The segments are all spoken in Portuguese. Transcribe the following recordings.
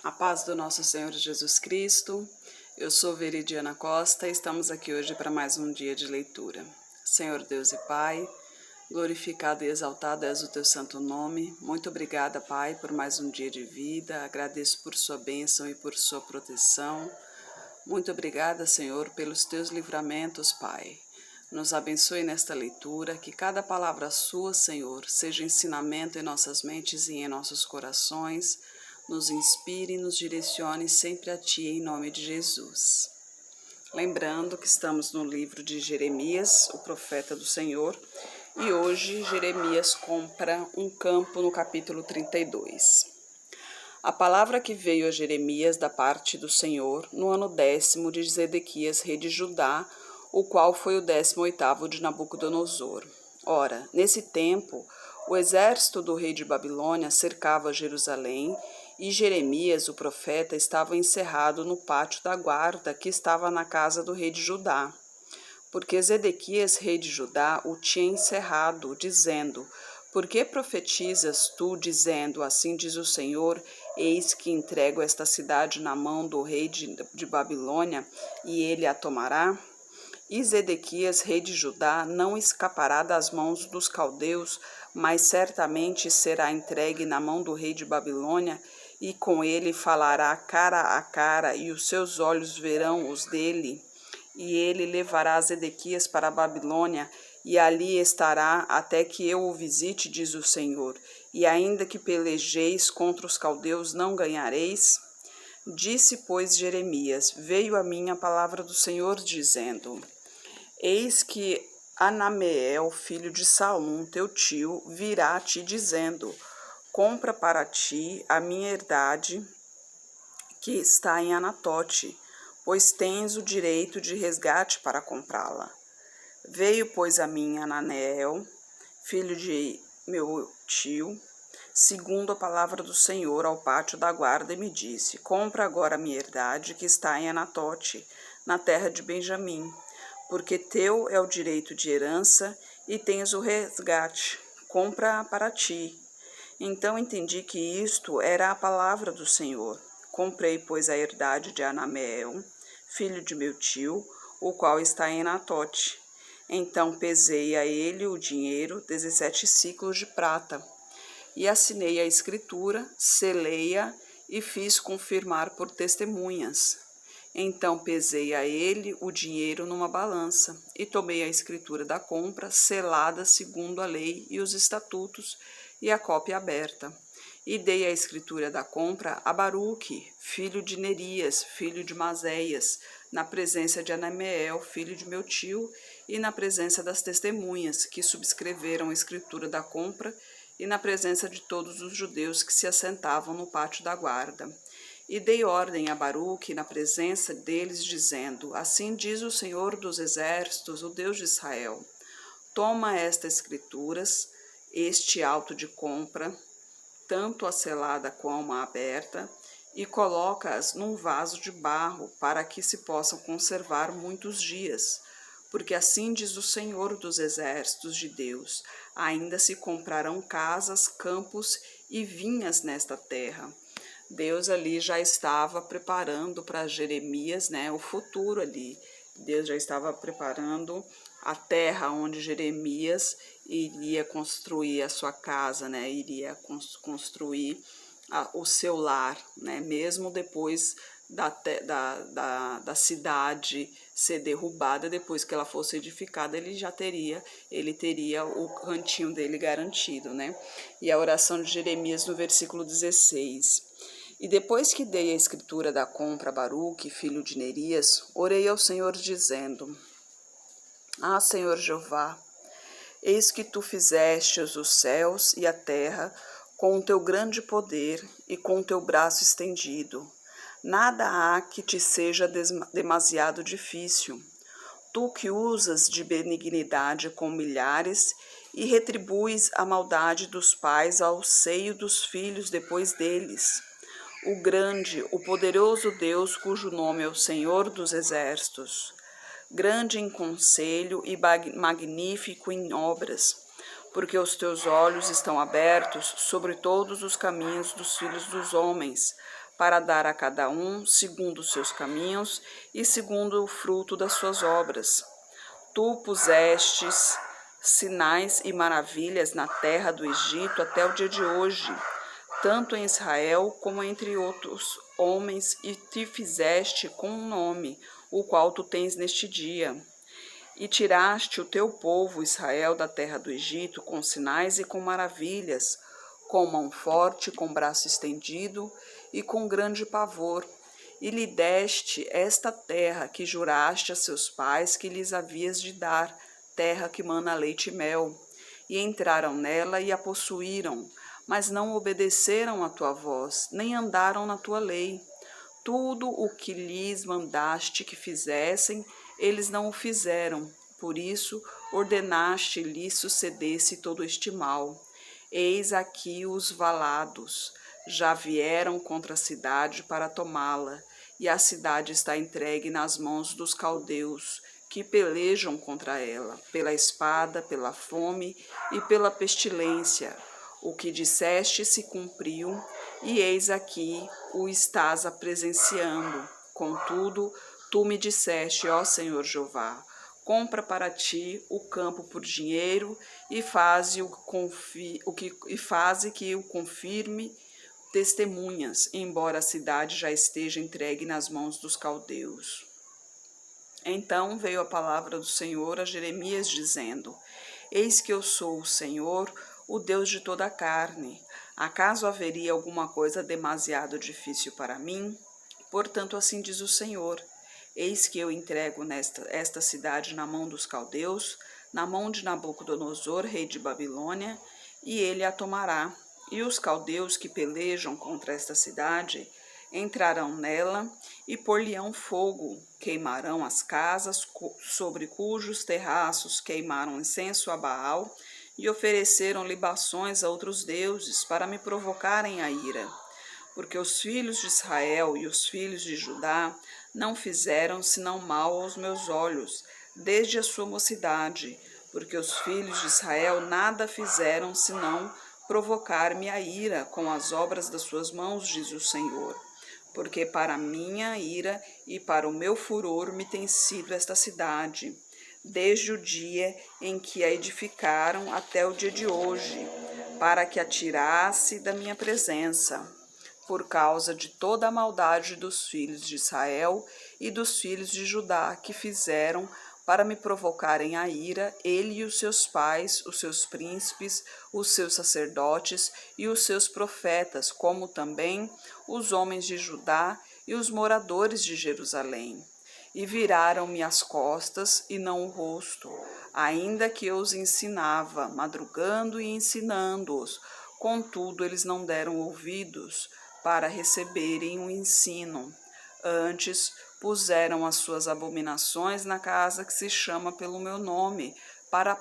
A paz do nosso Senhor Jesus Cristo. Eu sou Veridiana Costa e estamos aqui hoje para mais um dia de leitura. Senhor Deus e Pai, glorificado e exaltado és o teu santo nome. Muito obrigada, Pai, por mais um dia de vida. Agradeço por sua bênção e por sua proteção. Muito obrigada, Senhor, pelos teus livramentos, Pai. Nos abençoe nesta leitura, que cada palavra sua, Senhor, seja ensinamento em nossas mentes e em nossos corações, nos inspire e nos direcione sempre a Ti, em nome de Jesus. Lembrando que estamos no livro de Jeremias, o profeta do Senhor, e hoje Jeremias compra um campo no capítulo 32. A palavra que veio a Jeremias da parte do Senhor no ano 10º de Zedequias, rei de Judá, o qual foi o 18º de Nabucodonosor. Ora, nesse tempo, o exército do rei de Babilônia cercava Jerusalém, e Jeremias, o profeta, estava encerrado no pátio da guarda que estava na casa do rei de Judá. Porque Zedequias, rei de Judá, o tinha encerrado, dizendo: Por que profetizas tu, dizendo, assim diz o Senhor, eis que entrego esta cidade na mão do rei de Babilônia, e ele a tomará? E Zedequias, rei de Judá, não escapará das mãos dos caldeus, mas certamente será entregue na mão do rei de Babilônia, e com ele falará cara a cara, e os seus olhos verão os dele. E ele levará Zedequias para a Babilônia, e ali estará até que eu o visite, diz o Senhor. E ainda que pelejeis contra os caldeus, não ganhareis? Disse, pois, Jeremias: Veio a mim a palavra do Senhor, dizendo: Eis que Anameel, filho de Salum, teu tio, virá a ti, dizendo: Compra para ti a minha herdade que está em Anatote, pois tens o direito de resgate para comprá-la. Veio, pois, a mim Anameel, filho de meu tio, segundo a palavra do Senhor, ao pátio da guarda, e me disse: Compra agora a minha herdade que está em Anatote, na terra de Benjamim, porque teu é o direito de herança e tens o resgate. Compra para ti. Então entendi que isto era a palavra do Senhor. Comprei, pois, a herdade de Anameel, filho de meu tio, o qual está em Anatote. Então pesei a ele o dinheiro, 17 siclos de prata, e assinei a escritura, selei-a e fiz confirmar por testemunhas. Então pesei a ele o dinheiro numa balança, e tomei a escritura da compra, selada segundo a lei e os estatutos, e a cópia aberta. E dei a escritura da compra a Baruque, filho de Nerias, filho de Maséias, na presença de Anameel, filho de meu tio, e na presença das testemunhas, que subscreveram a escritura da compra, e na presença de todos os judeus que se assentavam no pátio da guarda. E dei ordem a Baruque na presença deles, dizendo: Assim diz o Senhor dos Exércitos, o Deus de Israel: Toma estas escrituras, este auto de compra, tanto a selada como a aberta, e coloca-as num vaso de barro, para que se possam conservar muitos dias. Porque assim diz o Senhor dos Exércitos de Deus: ainda se comprarão casas, campos e vinhas nesta terra. Deus ali já estava preparando para Jeremias, o futuro ali. Deus já estava preparando a terra onde Jeremias iria construir a sua casa, iria construir o seu lar, mesmo depois da cidade ser derrubada, depois que ela fosse edificada, ele teria o cantinho dele garantido, E a oração de Jeremias no versículo 16. E depois que dei a escritura da compra a Baruque, filho de Nerias, orei ao Senhor, dizendo: Ah, Senhor Jeová, eis que tu fizestes os céus e a terra com o teu grande poder e com o teu braço estendido. Nada há que te seja demasiado difícil. Tu que usas de benignidade com milhares e retribuis a maldade dos pais ao seio dos filhos depois deles. O grande, o poderoso Deus, cujo nome é o Senhor dos Exércitos, grande em conselho e magnífico em obras, porque os teus olhos estão abertos sobre todos os caminhos dos filhos dos homens, para dar a cada um segundo os seus caminhos e segundo o fruto das suas obras. Tu pusestes sinais e maravilhas na terra do Egito até o dia de hoje, tanto em Israel como entre outros homens, e te fizeste com um nome, o qual tu tens neste dia. E tiraste o teu povo Israel da terra do Egito com sinais e com maravilhas, com mão forte, com braço estendido e com grande pavor. E lhe deste esta terra que juraste a seus pais que lhes havias de dar, terra que mana leite e mel. E entraram nela e a possuíram, mas não obedeceram à tua voz, nem andaram na tua lei. Tudo o que lhes mandaste que fizessem, eles não o fizeram. Por isso, ordenaste lhes sucedesse todo este mal. Eis aqui os valados já vieram contra a cidade para tomá-la, e a cidade está entregue nas mãos dos caldeus, que pelejam contra ela, pela espada, pela fome e pela pestilência. O que disseste se cumpriu, e eis aqui o estás presenciando. Contudo, tu me disseste, ó Senhor Jeová, compra para ti o campo por dinheiro e faze que o confirme testemunhas, embora a cidade já esteja entregue nas mãos dos caldeus. Então veio a palavra do Senhor a Jeremias, dizendo: Eis que eu sou o Senhor, o Deus de toda a carne. Acaso haveria alguma coisa demasiado difícil para mim? Portanto, assim diz o Senhor: Eis que eu entrego esta cidade na mão dos caldeus, na mão de Nabucodonosor, rei de Babilônia, e ele a tomará. E os caldeus que pelejam contra esta cidade entrarão nela e por-lhe-ão fogo, queimarão as casas sobre cujos terraços queimaram incenso a Baal e ofereceram libações a outros deuses para me provocarem a ira. Porque os filhos de Israel e os filhos de Judá não fizeram senão mal aos meus olhos, desde a sua mocidade, porque os filhos de Israel nada fizeram senão provocar-me a ira com as obras das suas mãos, diz o Senhor. Porque para a minha ira e para o meu furor me tem sido esta cidade, desde o dia em que a edificaram até o dia de hoje, para que a tirasse da minha presença, por causa de toda a maldade dos filhos de Israel e dos filhos de Judá, que fizeram para me provocarem a ira, ele e os seus pais, os seus príncipes, os seus sacerdotes e os seus profetas, como também os homens de Judá e os moradores de Jerusalém. E viraram-me as costas e não o rosto, ainda que eu os ensinava, madrugando e ensinando-os. Contudo, eles não deram ouvidos para receberem o ensino. Antes, puseram as suas abominações na casa que se chama pelo meu nome, para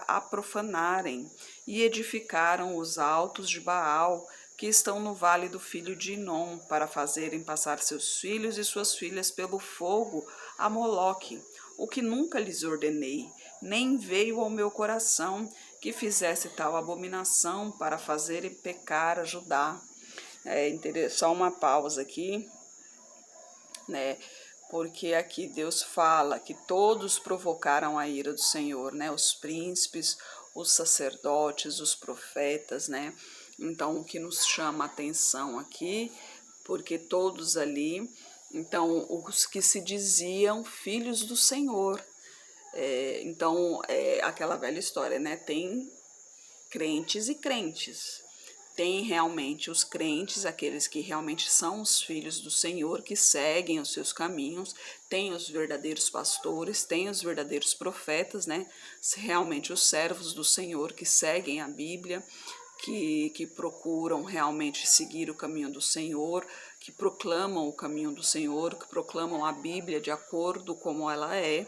a profanarem, e edificaram os altos de Baal, que estão no vale do filho de Inom, para fazerem passar seus filhos e suas filhas pelo fogo a Moloque, o que nunca lhes ordenei, nem veio ao meu coração que fizesse tal abominação para fazerem pecar a Judá. Só uma pausa aqui, né? Porque aqui Deus fala que todos provocaram a ira do Senhor, né? Os príncipes, os sacerdotes, os profetas, né? Então, o que nos chama a atenção aqui, porque todos ali, então, os que se diziam filhos do Senhor. Então, aquela velha história, né? Tem crentes e crentes. Tem realmente os crentes, aqueles que realmente são os filhos do Senhor, que seguem os seus caminhos, tem os verdadeiros pastores, tem os verdadeiros profetas, né? Realmente os servos do Senhor que seguem a Bíblia, que procuram realmente seguir o caminho do Senhor, que proclamam o caminho do Senhor, que proclamam a Bíblia de acordo como ela é.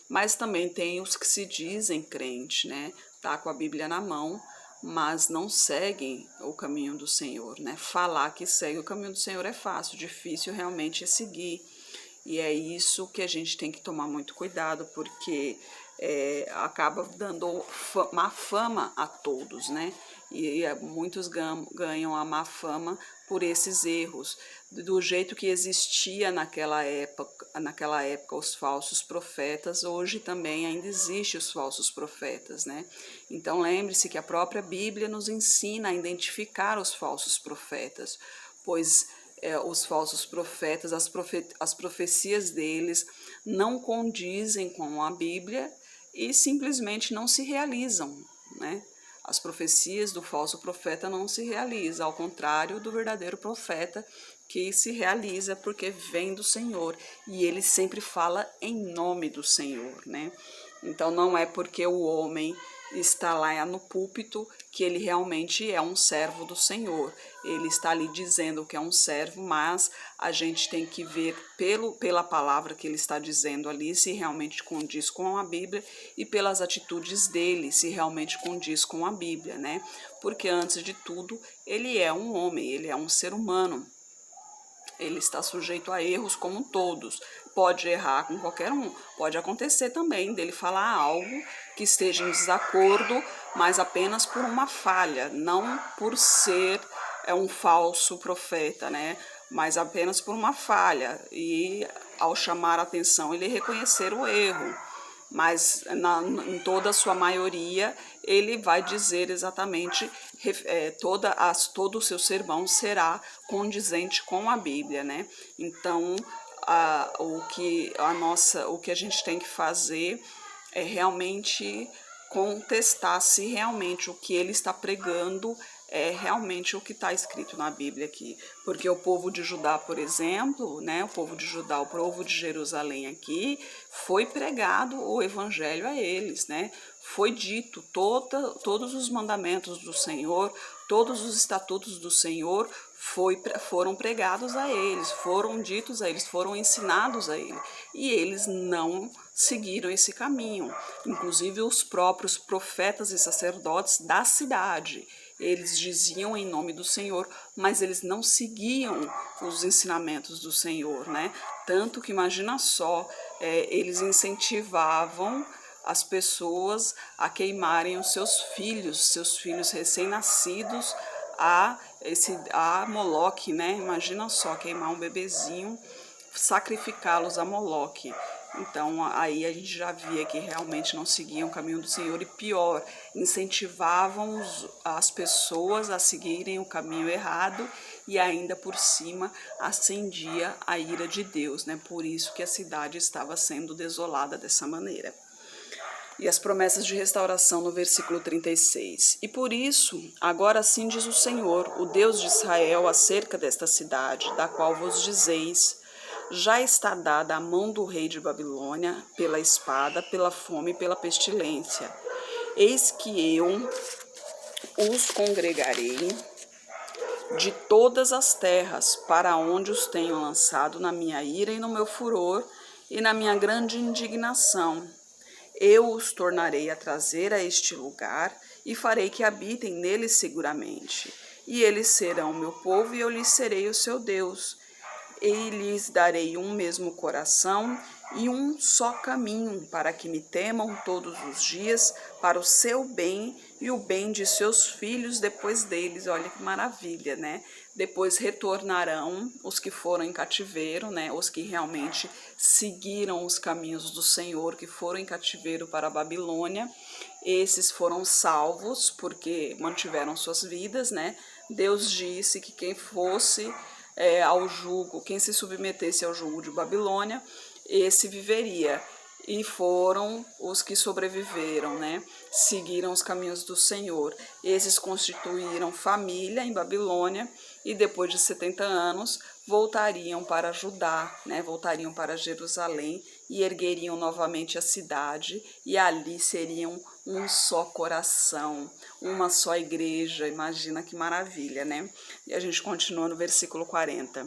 Mas também tem os que se dizem crente, né? Tá com a Bíblia na mão, mas não seguem o caminho do Senhor, né? Falar que segue o caminho do Senhor é fácil, difícil realmente é seguir. E é isso que a gente tem que tomar muito cuidado, porque acaba dando má fama a todos, né? e muitos ganham a má fama por esses erros, do jeito que existia naquela época os falsos profetas, hoje também ainda existem os falsos profetas, né? Então lembre-se que a própria Bíblia nos ensina a identificar os falsos profetas, pois os falsos profetas, as profecias deles não condizem com a Bíblia e simplesmente não se realizam, né? As profecias do falso profeta não se realizam, ao contrário do verdadeiro profeta, que se realiza porque vem do Senhor, e ele sempre fala em nome do Senhor, né? Então não é porque o homem está lá no púlpito que ele realmente é um servo do Senhor. Ele está ali dizendo que é um servo, mas a gente tem que ver pela palavra que ele está dizendo ali se realmente condiz com a Bíblia, e pelas atitudes dele se realmente condiz com a Bíblia, né? Porque antes de tudo ele é um homem, ele é um ser humano. Ele está sujeito a erros como todos. Pode errar com qualquer um. Pode acontecer também dele falar algo que esteja em desacordo, mas apenas por uma falha, não por ser um falso profeta, né? Mas apenas por uma falha. E ao chamar a atenção, ele reconhecer o erro. Mas em toda a sua maioria, ele vai dizer exatamente, todo o seu sermão será condizente com a Bíblia, né? Então, o que a gente tem que fazer é realmente contestar se realmente o que ele está pregando é realmente o que está escrito na Bíblia aqui. Porque o povo de Judá, por exemplo, né, o povo de Judá, o povo de Jerusalém aqui, foi pregado o evangelho a eles, né? Foi dito todos os mandamentos do Senhor, todos os estatutos do Senhor foram pregados a eles, foram ditos a eles, foram ensinados a eles. E eles não seguiram esse caminho. Inclusive os próprios profetas e sacerdotes da cidade, eles diziam em nome do Senhor, mas eles não seguiam os ensinamentos do Senhor, né? Tanto que, imagina só, eles incentivavam as pessoas a queimarem os seus filhos recém-nascidos a Moloque, né? Imagina só, queimar um bebezinho, sacrificá-los a Moloque. Então aí a gente já via que realmente não seguiam o caminho do Senhor, e pior, incentivavam as pessoas a seguirem o caminho errado, e ainda por cima acendia a ira de Deus, né? Por isso que a cidade estava sendo desolada dessa maneira. E as promessas de restauração no versículo 36. E por isso, agora sim diz o Senhor, o Deus de Israel, acerca desta cidade, da qual vos dizeis: já está dada à mão do rei de Babilônia, pela espada, pela fome e pela pestilência. Eis que eu os congregarei de todas as terras, para onde os tenho lançado na minha ira e no meu furor e na minha grande indignação. Eu os tornarei a trazer a este lugar e farei que habitem nele seguramente. E eles serão meu povo e eu lhes serei o seu Deus. E lhes darei um mesmo coração e um só caminho, para que me temam todos os dias, para o seu bem e o bem de seus filhos depois deles. Olha que maravilha, né? Depois retornarão os que foram em cativeiro, né? Os que realmente seguiram os caminhos do Senhor, que foram em cativeiro para a Babilônia. Esses foram salvos porque mantiveram suas vidas, né? Deus disse que quem fosse ao jugo, quem se submetesse ao jugo de Babilônia, esse viveria. E foram os que sobreviveram, né? Seguiram os caminhos do Senhor. Esses constituíram família em Babilônia e depois de 70 anos voltariam para Judá, né? Voltariam para Jerusalém e ergueriam novamente a cidade, e ali seriam um só coração, uma só igreja. Imagina que maravilha, né? E a gente continua no versículo 40.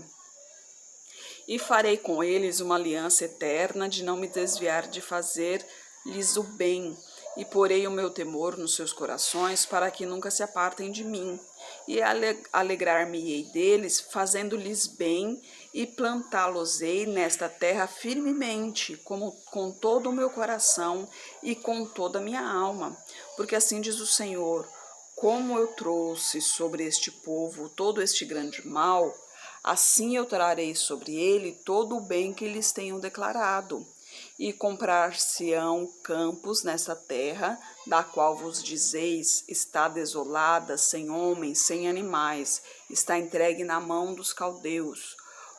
E farei com eles uma aliança eterna de não me desviar de fazer-lhes o bem, e porei o meu temor nos seus corações para que nunca se apartem de mim. E alegrar-me-ei deles, fazendo-lhes bem, e plantá-los-ei nesta terra firmemente, com todo o meu coração e com toda a minha alma. Porque assim diz o Senhor: como eu trouxe sobre este povo todo este grande mal, assim eu trarei sobre ele todo o bem que lhes tenho declarado. E comprar-se-ão campos nessa terra, da qual vos dizeis, está desolada, sem homens, sem animais, está entregue na mão dos caldeus.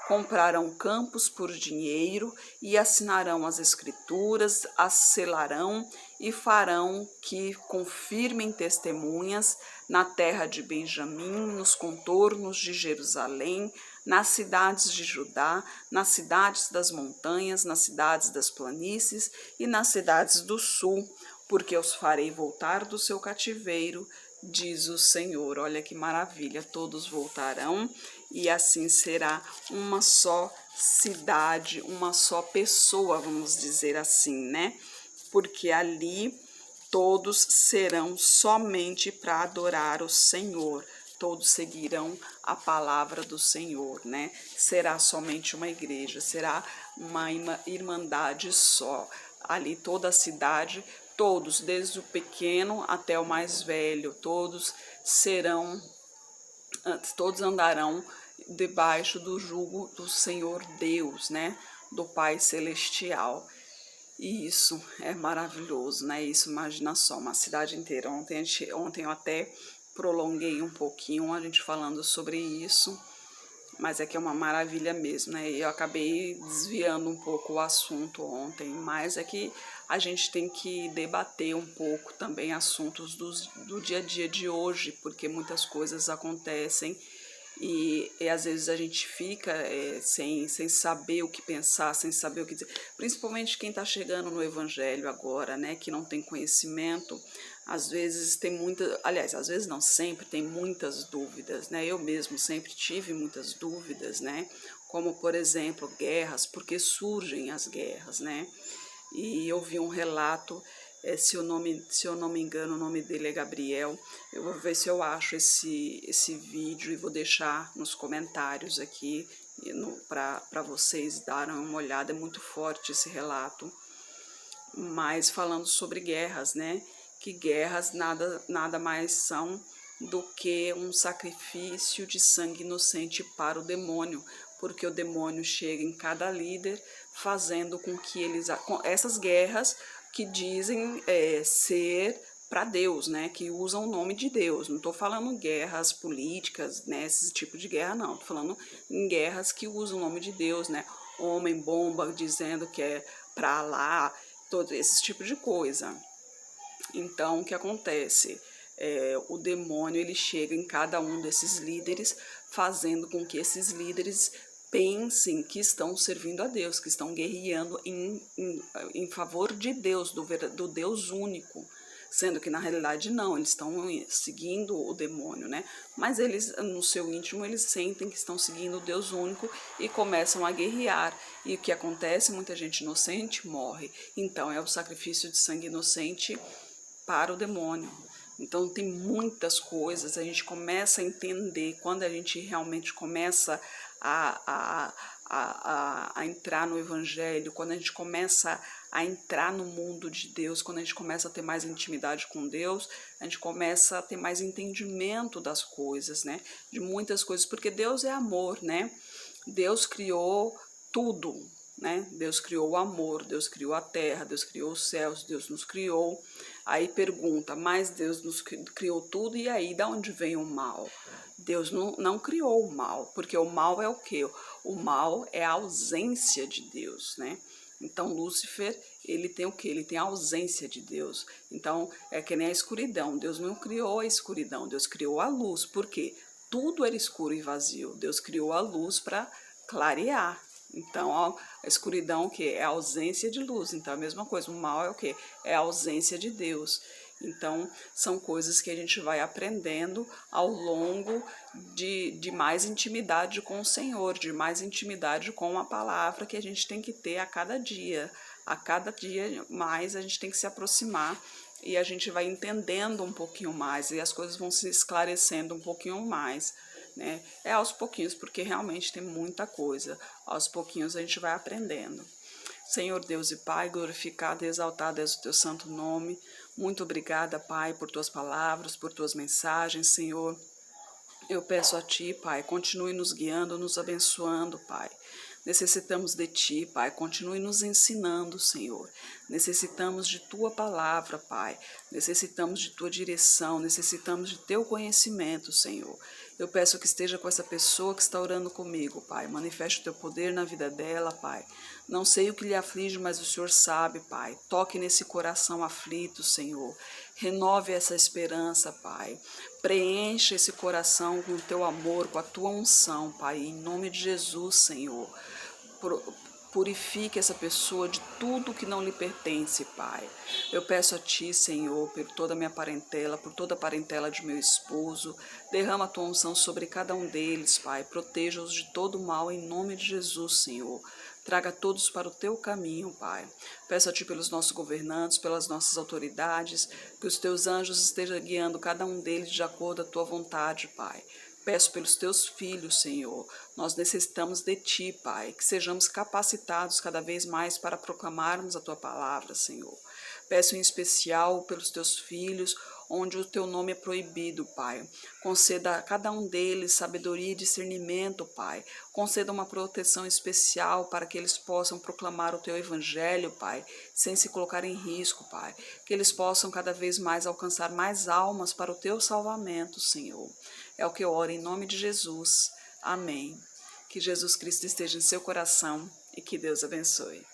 Comprarão campos por dinheiro e assinarão as escrituras, as selarão e farão que confirmem testemunhas na terra de Benjamim, nos contornos de Jerusalém, nas cidades de Judá, nas cidades das montanhas, nas cidades das planícies e nas cidades do sul, porque os farei voltar do seu cativeiro, diz o Senhor. Olha que maravilha, todos voltarão e assim será uma só cidade, uma só pessoa, vamos dizer assim, né? Porque ali todos serão somente para adorar o Senhor. Todos seguirão a palavra do Senhor, né? Será somente uma igreja, será uma irmandade só. Ali toda a cidade, todos, desde o pequeno até o mais velho, todos andarão debaixo do jugo do Senhor Deus, né? Do Pai Celestial. E isso é maravilhoso, né? Isso, imagina só, uma cidade inteira. Ontem eu até prolonguei um pouquinho a gente falando sobre isso, mas é que é uma maravilha mesmo, né? Eu acabei desviando um pouco o assunto ontem, mas é que a gente tem que debater um pouco também assuntos do dia a dia de hoje, porque muitas coisas acontecem e às vezes a gente fica sem saber o que pensar, sem saber o que dizer, principalmente quem está chegando no Evangelho agora, né, que não tem conhecimento, às vezes tem aliás, às vezes não, sempre tem muitas dúvidas, né, eu mesmo sempre tive muitas dúvidas, né, como por exemplo, guerras, porque surgem as guerras, né, e eu vi um relato, se eu não me engano, o nome dele é Gabriel. Eu vou ver se eu acho esse vídeo e vou deixar nos comentários aqui para vocês darem uma olhada. É muito forte esse relato, mas falando sobre guerras, né? Que guerras nada mais são do que um sacrifício de sangue inocente para o demônio, porque o demônio chega em cada líder fazendo com que essas guerras que dizem ser para Deus, né, que usam o nome de Deus. Não estou falando guerras políticas, né, esse tipo de guerra não. Estou falando em guerras que usam o nome de Deus, né, homem-bomba dizendo que é para lá, todo esse tipo de coisa. Então, o que acontece? O demônio ele chega em cada um desses líderes, fazendo com que esses líderes pensem que estão servindo a Deus, que estão guerreando em favor de Deus, do Deus único, sendo que na realidade não, eles estão seguindo o demônio, né? Mas eles, no seu íntimo, eles sentem que estão seguindo o Deus único e começam a guerrear. E o que acontece? Muita gente inocente morre. Então é o sacrifício de sangue inocente para o demônio. Então tem muitas coisas, a gente começa a entender, quando a gente realmente começa a entrar no Evangelho, quando a gente começa a entrar no mundo de Deus, quando a gente começa a ter mais intimidade com Deus, a gente começa a ter mais entendimento das coisas, né? De muitas coisas, porque Deus é amor, né? Deus criou tudo, né? Deus criou o amor, Deus criou a terra, Deus criou os céus, Deus nos criou. Aí pergunta, mas Deus nos criou tudo, e aí da onde vem o mal? Deus não criou o mal, porque o mal é o quê? O mal é a ausência de Deus, né? Então Lúcifer, ele tem o quê? Ele tem a ausência de Deus. Então é que nem a escuridão, Deus não criou a escuridão, Deus criou a luz. Por quê? Tudo era escuro e vazio, Deus criou a luz para clarear. Então, a escuridão o quê? É a ausência de luz. Então, a mesma coisa, o mal é o quê? É a ausência de Deus. Então, são coisas que a gente vai aprendendo ao longo de mais intimidade com o Senhor, de mais intimidade com a palavra que a gente tem que ter a cada dia. A cada dia mais a gente tem que se aproximar e a gente vai entendendo um pouquinho mais e as coisas vão se esclarecendo um pouquinho mais. Né? É aos pouquinhos, porque realmente tem muita coisa. Aos pouquinhos a gente vai aprendendo. Senhor Deus e Pai, glorificado e exaltado és o teu santo nome. Muito obrigada, Pai, por tuas palavras, por tuas mensagens, Senhor. Eu peço a Ti, Pai, continue nos guiando, nos abençoando, Pai. Necessitamos de Ti, Pai, continue nos ensinando, Senhor. Necessitamos de Tua palavra, Pai. Necessitamos de Tua direção, necessitamos de Teu conhecimento, Senhor. Eu peço que esteja com essa pessoa que está orando comigo, Pai. Manifeste o Teu poder na vida dela, Pai. Não sei o que lhe aflige, mas o Senhor sabe, Pai. Toque nesse coração aflito, Senhor. Renove essa esperança, Pai. Preencha esse coração com o Teu amor, com a Tua unção, Pai. Em nome de Jesus, Senhor. Purifique essa pessoa de tudo que não lhe pertence, Pai. Eu peço a Ti, Senhor, por toda a minha parentela, por toda a parentela de meu esposo. Derrama a Tua unção sobre cada um deles, Pai. Proteja-os de todo mal, em nome de Jesus, Senhor. Traga todos para o Teu caminho, Pai. Peço a Ti pelos nossos governantes, pelas nossas autoridades, que os Teus anjos estejam guiando cada um deles de acordo com a Tua vontade, Pai. Peço pelos Teus filhos, Senhor. Nós necessitamos de Ti, Pai, que sejamos capacitados cada vez mais para proclamarmos a Tua palavra, Senhor. Peço em especial pelos Teus filhos, onde o Teu nome é proibido, Pai. Conceda a cada um deles sabedoria e discernimento, Pai. Conceda uma proteção especial para que eles possam proclamar o Teu evangelho, Pai, sem se colocar em risco, Pai. Que eles possam cada vez mais alcançar mais almas para o Teu salvamento, Senhor. É o que eu oro em nome de Jesus. Amém. Que Jesus Cristo esteja em seu coração e que Deus abençoe.